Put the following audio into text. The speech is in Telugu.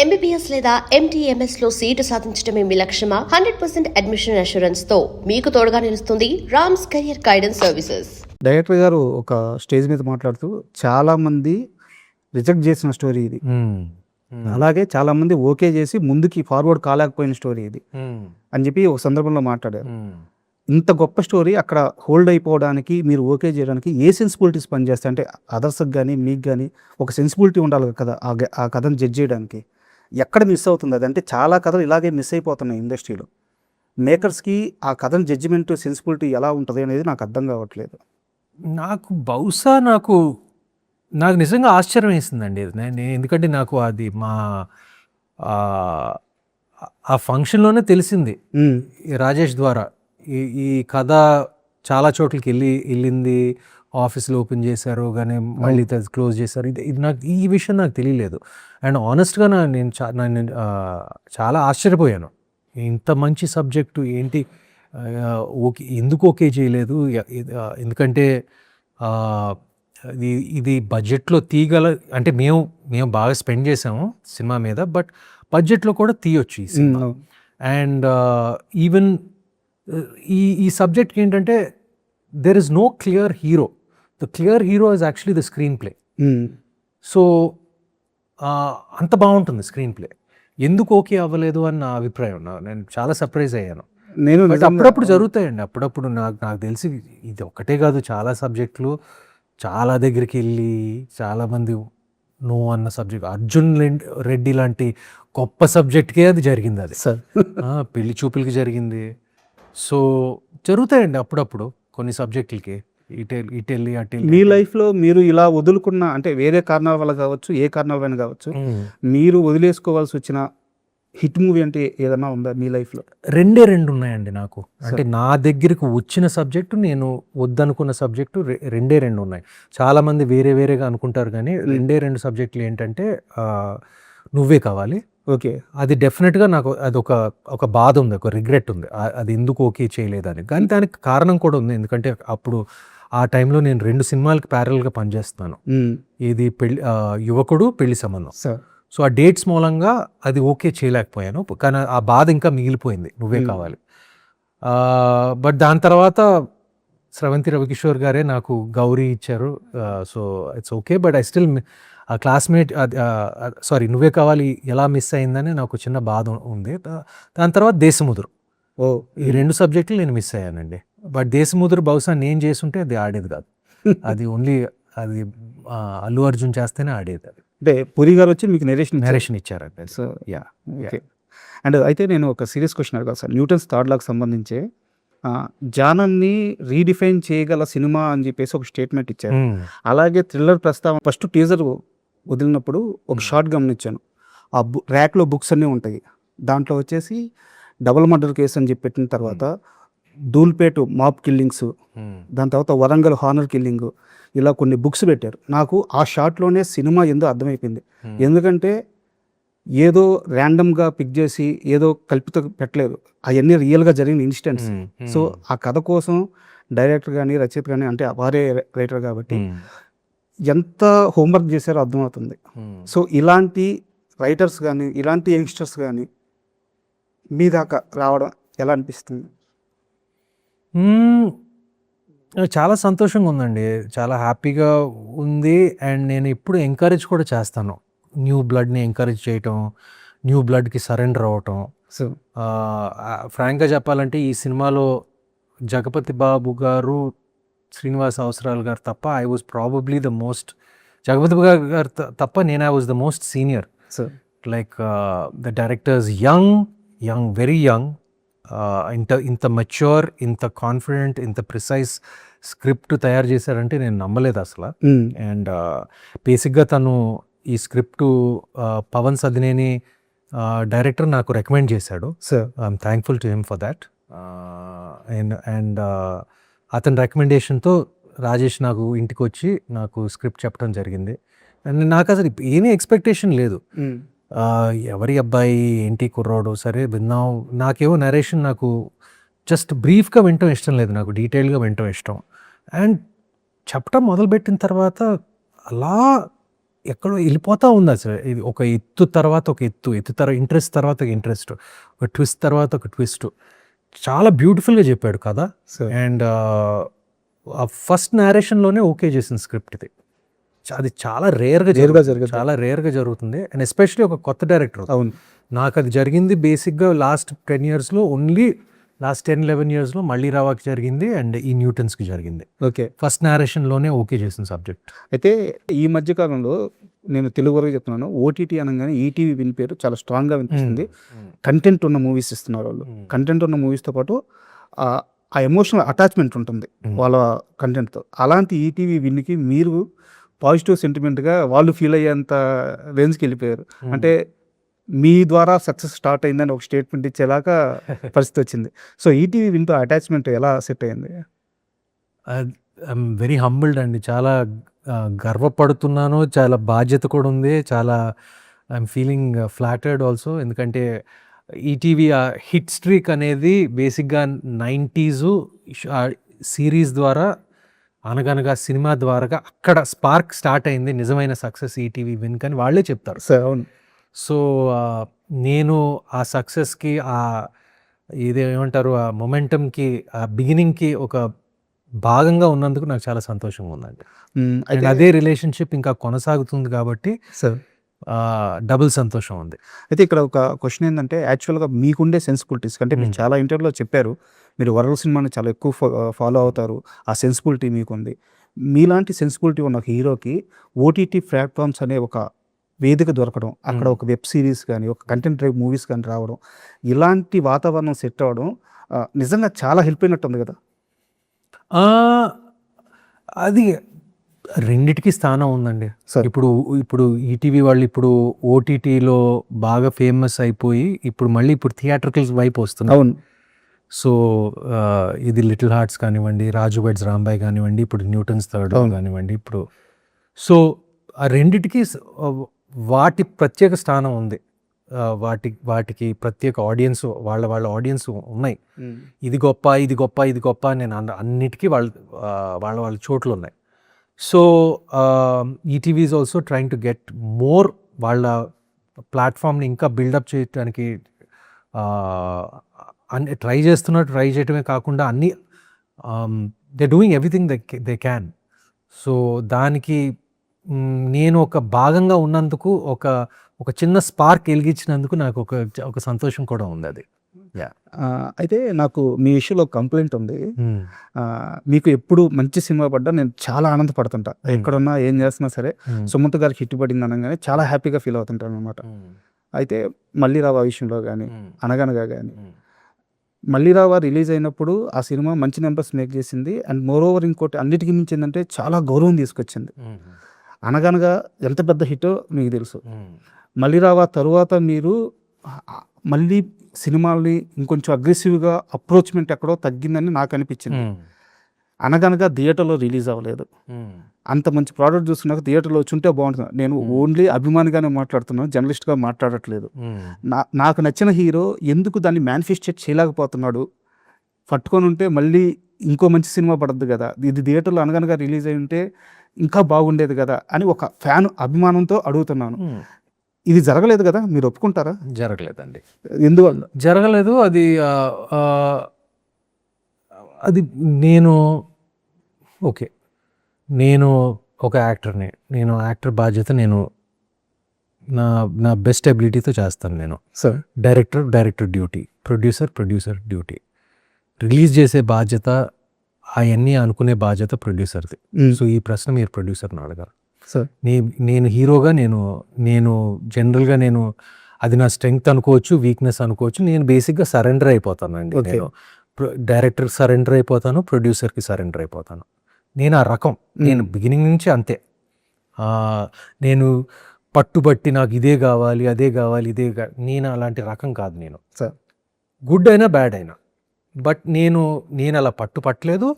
MBBS లేదా MTMS లో సీటు సాధించడమే మీ లక్ష్యమా? 100% అడ్మిషన్ అష్యూరెన్స్ తో మీకు తోడుగా నిలుస్తుంది Rams career guidance services. Director గారు ఒక స్టేజ్ మీద మాట్లాడుతూ చాలా మంది రిజెక్ట్ చేసిన స్టోరీ ఇది, అలాగే చాలా మంది ఓకే చేసి ముందుకి ఫార్వర్డ్ కాలేకపోయిన స్టోరీ ఇది అని చెప్పి ఒక సందర్భంలో మాట్లాడారు. ఇంత గొప్ప స్టోరీ అక్కడ హోల్డ్ అయిపోవడానికి, మీరు ఓకే చేయడానికి ఏ సెన్సిబిలిటీస్ పనిచేస్తాయి? అంటే అదర్స్కి కానీ మీకు కానీ ఒక సెన్సిబిలిటీ ఉండాలి కదా ఆ కథను జడ్జ్ చేయడానికి. ఎక్కడ మిస్ అవుతుంది అది? అంటే చాలా కథలు ఇలాగే మిస్ అయిపోతున్నాయి ఇండస్ట్రీలో. మేకర్స్కి ఆ కథను జడ్జిమెంట్ సెన్సిబిలిటీ ఎలా ఉంటుంది అనేది నాకు అర్థం కావట్లేదు. నాకు నిజంగా ఆశ్చర్యం వేసిందండి. ఎందుకంటే నాకు అది ఆ ఫంక్షన్లోనే తెలిసింది రాజేష్ ద్వారా. ఈ కథ చాలా చోట్లకి వెళ్ళింది, ఆఫీస్లో ఓపెన్ చేశారు కానీ మళ్ళీ క్లోజ్ చేశారు. ఇది నాకు ఈ విషయం నాకు తెలియలేదు. అండ్ ఆనెస్ట్గా నేను చాలా ఆశ్చర్యపోయాను. ఇంత మంచి సబ్జెక్టు ఏంటి, ఎందుకు ఓకే చేయలేదు? ఎందుకంటే ఇది బడ్జెట్లో తీయగల, అంటే మేము బాగా స్పెండ్ చేసాము సినిమా మీద, బట్ బడ్జెట్లో కూడా తీయొచ్చు ఈ సినిమా. అండ్ ఈవెన్ ఈ సబ్జెక్ట్కి ఏంటంటే there is no clear hero. The clear hero is actually the screenplay. So అంత బాగుంటుంది స్క్రీన్ ప్లే. ఎందుకు ఓకే అవ్వలేదు అని నా అభిప్రాయం. నేను చాలా సర్ప్రైజ్ అయ్యాను. అప్పుడప్పుడు జరుగుతాయండి. అప్పుడప్పుడు నాకు తెలిసి ఇది ఒక్కటే కాదు, చాలా సబ్జెక్టులు చాలా దగ్గరికి వెళ్ళి చాలామంది నో అన్న సబ్జెక్ట్. అర్జున్ రెడ్డి లాంటి గొప్ప సబ్జెక్ట్కే అది జరిగింది. అది పెళ్లి చూపులకి జరిగింది. సో జరుగుతాయండి అప్పుడప్పుడు కొన్ని సబ్జెక్టులకి ఇటెళ్ళి అటు. మీ లైఫ్లో మీరు ఇలా వదులుకున్న, అంటే వేరే కారణాల వల్ల కావచ్చు, ఏ కారణాల వల్ల కావచ్చు, మీరు వదిలేసుకోవాల్సి వచ్చిన హిట్ మూవీ అంటే ఏదన్నా ఉందా మీ లైఫ్లో? రెండు ఉన్నాయండి నాకు. అంటే నా దగ్గరకు వచ్చిన సబ్జెక్టు, నేను వద్దనుకున్న సబ్జెక్టు రెండు ఉన్నాయి. చాలామంది వేరేగా అనుకుంటారు కానీ రెండు సబ్జెక్టులు ఏంటంటే నువ్వే కావాలి. ఓకే, అది డెఫినెట్గా నాకు అది ఒక బాధ ఉంది, ఒక రిగ్రెట్ ఉంది, అది ఎందుకు ఓకే చేయలేదని. కానీ దానికి కారణం కూడా ఉంది. ఎందుకంటే అప్పుడు ఆ టైంలో నేను 2 సినిమాలకి ప్యారల్గా పనిచేస్తున్నాను. ఇది యువకుడు, పెళ్లి సంబంధం. సో ఆ డేట్స్ మూలంగా అది ఓకే చేయలేకపోయాను. కానీ ఆ బాధ ఇంకా మిగిలిపోయింది, నువ్వే కావాలి. బట్ దాని తర్వాత స్రవంతి రవికిషోర్ గారే నాకు గౌరీ ఇచ్చారు. So it's okay. But I still ఆ క్లాస్మేట్, నువ్వే కావాలి ఎలా మిస్ అయిందని నాకు చిన్న బాధ ఉంది. దాని తర్వాత దేశముదురు, ఈ 2 సబ్జెక్టులు నేను మిస్ అయ్యానండి. బట్ దేశముదురు బహుశా నేను చేస్తుంటే అది ఆడేది కాదు. అది ఓన్లీ అది అల్లు అర్జున్ చేస్తేనే ఆడేది. అది అంటే పురి గారు వచ్చి మీకు నెరేషన్ ఇచ్చారండి. So okay. అండ్ అయితే నేను ఒక సీరియస్ క్వశ్చన్ అడగాలి సార్. న్యూటన్స్ థర్డ్ లాకి సంబంధించి జానన్ని రీడిఫైన్ చేయగల సినిమా అని చెప్పేసి ఒక స్టేట్మెంట్ ఇచ్చారు. అలాగే థ్రిల్లర్ ప్రస్తావన ఫస్ట్ టీజర్ వదిలినప్పుడు ఒక షార్ట్ గమనించాను. ఆ ర్యాక్లో బుక్స్ అన్నీ ఉంటాయి. దాంట్లో వచ్చేసి డబుల్ మర్డర్ కేసు అని చెప్పి పెట్టిన తర్వాత ధూల్పేట్ మాబ్ కిల్లింగ్స్, దాని తర్వాత వరంగల్ హానర్ కిల్లింగ్, ఇలా కొన్ని బుక్స్ పెట్టారు. నాకు ఆ షార్ట్లోనే సినిమా ఏందో అర్థమైపోయింది. ఎందుకంటే ఏదో ర్యాండమ్గా పిక్ చేసి ఏదో కల్పిత పెట్టలేదు, అవన్నీ రియల్గా జరిగిన ఇన్సిడెంట్స్. సో ఆ కథ కోసం డైరెక్టర్ కానీ రచయిత కానీ, అంటే వారే రైటర్ కాబట్టి ఎంత హోంవర్క్ చేశారో అర్థమవుతుంది. సో ఇలాంటి రైటర్స్ కానీ, ఇలాంటి యంగ్స్టర్స్ కానీ మీ దాకా రావడం ఎలా అనిపిస్తుంది? చాలా సంతోషంగా ఉందండి, చాలా హ్యాపీగా ఉంది. అండ్ నేను ఇప్పుడు ఎంకరేజ్ కూడా చేస్తాను, న్యూ బ్లడ్ని ఎంకరేజ్ చేయటం, న్యూ బ్లడ్కి సరెండర్ అవ్వటం. సో ఫ్రాంక్గా చెప్పాలంటే ఈ సినిమాలో జగపతి బాబు గారు, శ్రీనివాస్ అవసరాలు గారు తప్ప I was probably the most, Jagapathi Babu గారు తప్ప నేను I was the most senior. Like the directors young, very young, ఇంత మెచ్యూర్, ఇంత కాన్ఫిడెంట్, ఇంత ప్రిసైజ్ స్క్రిప్ట్ తయారు చేశారంటే నేను నమ్మలేదు అసలు. అండ్ బేసిక్గా తను ఈ స్క్రిప్టు పవన్ సదినేని డైరెక్టర్ నాకు రికమెండ్ చేశాడు. So I'm thankful to him for that. And అతని రికమెండేషన్తో రాజేష్ నాకు ఇంటికి వచ్చి నాకు స్క్రిప్ట్ చెప్పడం జరిగింది. అండ్ నాకు అసలు ఏమీ ఎక్స్పెక్టేషన్ లేదు, ఎవరి అబ్బాయి ఏంటి కుర్రాడు, సరే విన్నాం. నాకేమో నరేషన్ నాకు జస్ట్ బ్రీఫ్గా వినటం ఇష్టం లేదు, నాకు డీటెయిల్గా వినటం ఇష్టం. అండ్ చెప్పడం మొదలుపెట్టిన తర్వాత అలా ఎక్కడో వెళ్ళిపోతా ఉంది అసలు. ఇది ఒక ఎత్తు తర్వాత ఒక ఎత్తు, ఇంట్రెస్ట్ తర్వాత ఒక ఇంట్రెస్ట్, ఒక ట్విస్ట్ తర్వాత ఒక ట్విస్ట్. చాలా బ్యూటిఫుల్గా చెప్పాడు కదా. Sir. అండ్ ఆ ఫస్ట్ నేరేషన్లోనే ఓకే చేసిన స్క్రిప్ట్ ఇది. అది చాలా రేర్గా జరుగుతుంది. చాలా రేర్గా జరుగుతుంది. అండ్ ఎస్పెషలీ ఒక కొత్త డైరెక్టర్. అవును. నాకు అది జరిగింది బేసిక్గా లాస్ట్ 10 yearsలో, ఓన్లీ లాస్ట్ 10-11 yearsలో మళ్ళీ రావాకి జరిగింది అండ్ ఈ న్యూటన్స్కి జరిగింది. ఓకే. ఫస్ట్ నేరేషన్లోనే ఓకే చేసిన సబ్జెక్ట్. అయితే ఈ మధ్య కాలంలో నేను తెలుగు వరకు చెప్తున్నాను, ఓటీటీ అనగానే ఈటీవీ విన్ పేరు చాలా స్ట్రాంగ్గా వినిపిస్తుంది. కంటెంట్ ఉన్న మూవీస్ ఇస్తున్నారు వాళ్ళు. కంటెంట్ ఉన్న మూవీస్తో పాటు ఆ ఎమోషనల్ అటాచ్మెంట్ ఉంటుంది వాళ్ళ కంటెంట్తో. అలాంటి ఈటీవీ విన్కి మీరు పాజిటివ్ సెంటిమెంట్గా వాళ్ళు ఫీల్ అయ్యేంత రేంజ్కి వెళ్ళిపోయారు. అంటే మీ ద్వారా సక్సెస్ స్టార్ట్ అయిందని ఒక స్టేట్మెంట్ ఇచ్చేలాగా పరిస్థితి వచ్చింది. సో ఈటీవీ విన్తో అటాచ్మెంట్ ఎలా సెట్ అయింది? ఐఎమ్ వెరీ హంబుల్డ్ అండి. చాలా గర్వపడుతున్నాను, చాలా బాధ్యత కూడా ఉంది, చాలా ఐఎమ్ ఫీలింగ్ ఫ్లాటర్డ్ ఆల్సో. ఎందుకంటే ఈటీవీ హిట్ స్ట్రీక్ అనేది బేసిక్గా 90s సిరీస్ ద్వారా, అనగనగా సినిమా ద్వారా అక్కడ స్పార్క్ స్టార్ట్ అయింది. నిజమైన సక్సెస్ ఈటీవీ విన్ కానీ వాళ్ళే చెప్తారు. సార్ అవును. సో నేను ఆ సక్సెస్కి, ఇదేమంటారు, ఆ మొమెంటమ్కి, ఆ బిగినింగ్కి ఒక భాగంగా ఉన్నందుకు నాకు చాలా సంతోషంగా ఉందండి. అయితే అదే రిలేషన్షిప్ ఇంకా కొనసాగుతుంది కాబట్టి సార్ డబుల్ సంతోషం ఉంది. అయితే ఇక్కడ ఒక క్వశ్చన్ ఏంటంటే, యాక్చువల్గా మీకుండే సెన్సిబిలిటీస్ అంటే మీరు చాలా ఇంటర్వ్యూలో చెప్పారు, మీరు వరల్డ్ సినిమాని చాలా ఎక్కువ ఫాలో అవుతారు, ఆ సెన్సిబిలిటీ మీకుంది. మీలాంటి సెన్సిబిలిటీ ఉన్న ఒక హీరోకి ఓటీటీ ప్లాట్ఫామ్స్ అనే ఒక వేదిక దొరకడం, అక్కడ ఒక వెబ్ సిరీస్ కానీ, ఒక కంటెంట్ డ్రైవ్ మూవీస్ కానీ రావడం, ఇలాంటి వాతావరణం సెట్ అవ్వడం నిజంగా చాలా హెల్ప్ అయినట్టుంది కదా. అది రెండిటికి స్థానం ఉందండి. సరే. ఇప్పుడు ఈటీవీ వాళ్ళు ఇప్పుడు ఓటీటీలో బాగా ఫేమస్ అయిపోయి ఇప్పుడు థియేట్రికల్స్ వైపు వస్తున్నారు. అవును. సో ఇది లిటిల్ హార్ట్స్ కానివ్వండి, రాజు వెడ్స్ రాంబాయ్ కానివ్వండి, ఇప్పుడు న్యూటన్స్ థర్డ్ కానివ్వండి, ఇప్పుడు సో ఆ రెండిటికి వాటి ప్రత్యేక స్థానం ఉంది. వాటికి ప్రత్యేక ఆడియన్స్, వాళ్ళ ఆడియన్స్ ఉన్నాయి. ఇది గొప్ప నేను అన్నిటికీ వాళ్ళ చోట్లు ఉన్నాయి. So ETV is also trying to get more, వాళ్ళ ప్లాట్ఫామ్ని ఇంకా బిల్డప్ చేయడానికి ట్రై చేయటమే కాకుండా అన్ని they doing everything they can. So దానికి నేను ఒక భాగంగా ఉన్నందుకు, ఒక చిన్న స్పార్క్ వెలిగించినందుకు నాకు ఒక సంతోషం కూడా ఉంది. అది అయితే నాకు మీ విషయంలో కంప్లైంట్ ఉంది. మీకు ఎప్పుడు మంచి సినిమా పడ్డా నేను చాలా ఆనందపడుతుంటా. ఎక్కడున్నా ఏం చేస్తున్నా సరే, సుమంత్ గారికి హిట్ పడింది అనగానే చాలా హ్యాపీగా ఫీల్ అవుతుంటాను అనమాట. అయితే మళ్ళీ రావా విషయంలో కానీ, అనగనగా కానీ, మళ్ళీ రావా రిలీజ్ అయినప్పుడు ఆ సినిమా మంచి నెంబర్స్ మేక్ చేసింది. అండ్ మోర్ ఓవర్ ఇంకోటి అన్నిటికీ మించి ఏంటంటే చాలా గౌరవం తీసుకొచ్చింది. అనగనగా ఎంత పెద్ద హిట్టో మీకు తెలుసు. మళ్ళీ రావా తరువాత మీరు మళ్ళీ సినిమాల్ని ఇంకొంచెం అగ్రెసివ్గా అప్రోచ్మెంట్ ఎక్కడో తగ్గిందని నాకు అనిపించింది. అనగనగా థియేటర్లో రిలీజ్ అవ్వలేదు. అంత మంచి ప్రోడక్ట్ చూసుకున్నాక థియేటర్లో వచ్చుంటే బాగుంటుంది. నేను ఓన్లీ అభిమానిగానే మాట్లాడుతున్నాను, జర్నలిస్ట్గా మాట్లాడట్లేదు. నాకు నచ్చిన హీరో ఎందుకు దాన్ని మేనిఫెస్టేట్ చేయలేకపోతున్నాడు? పట్టుకొని ఉంటే మళ్ళీ ఇంకో మంచి సినిమా పడద్దు కదా, ఇది థియేటర్లో అనగనగా రిలీజ్ అయి ఉంటే ఇంకా బాగుండేది కదా అని ఒక ఫ్యాన్ అభిమానంతో అడుగుతున్నాను. ఇది జరగలేదు కదా, మీరు ఒప్పుకుంటారా? జరగలేదండి. ఎందువల్ల జరగలేదు? అది నేను ఒక యాక్టర్ని, నేను యాక్టర్ బాధ్యత నేను నా బెస్ట్ ఎబిలిటీతో చేస్తాను. నేను sir director duty, producer duty, release చేసే బాధ్యత, అవన్నీ అనుకునే బాధ్యత ప్రొడ్యూసర్ది. సో ఈ ప్రశ్న మీరు ప్రొడ్యూసర్ని అడగాలి. సార్ నేను హీరోగా నేను జనరల్గా అది నా స్ట్రెంగ్త్ అనుకోవచ్చు, వీక్నెస్ అనుకోవచ్చు. నేను బేసిక్గా సరెండర్ అయిపోతానండి. నేను డైరెక్టర్ సరెండర్ అయిపోతాను, ప్రొడ్యూసర్కి సరెండర్ అయిపోతాను. నేను ఆ రకం, నేను బిగినింగ్ నుంచి అంతే. నేను పట్టుబట్టి నాకు ఇదే కావాలి, అదే కావాలి, నేను అలాంటి రకం కాదు. నేను సార్ గుడ్ అయినా బ్యాడ్ అయినా, బట్ నేను అలా పట్టుపట్టలేదు.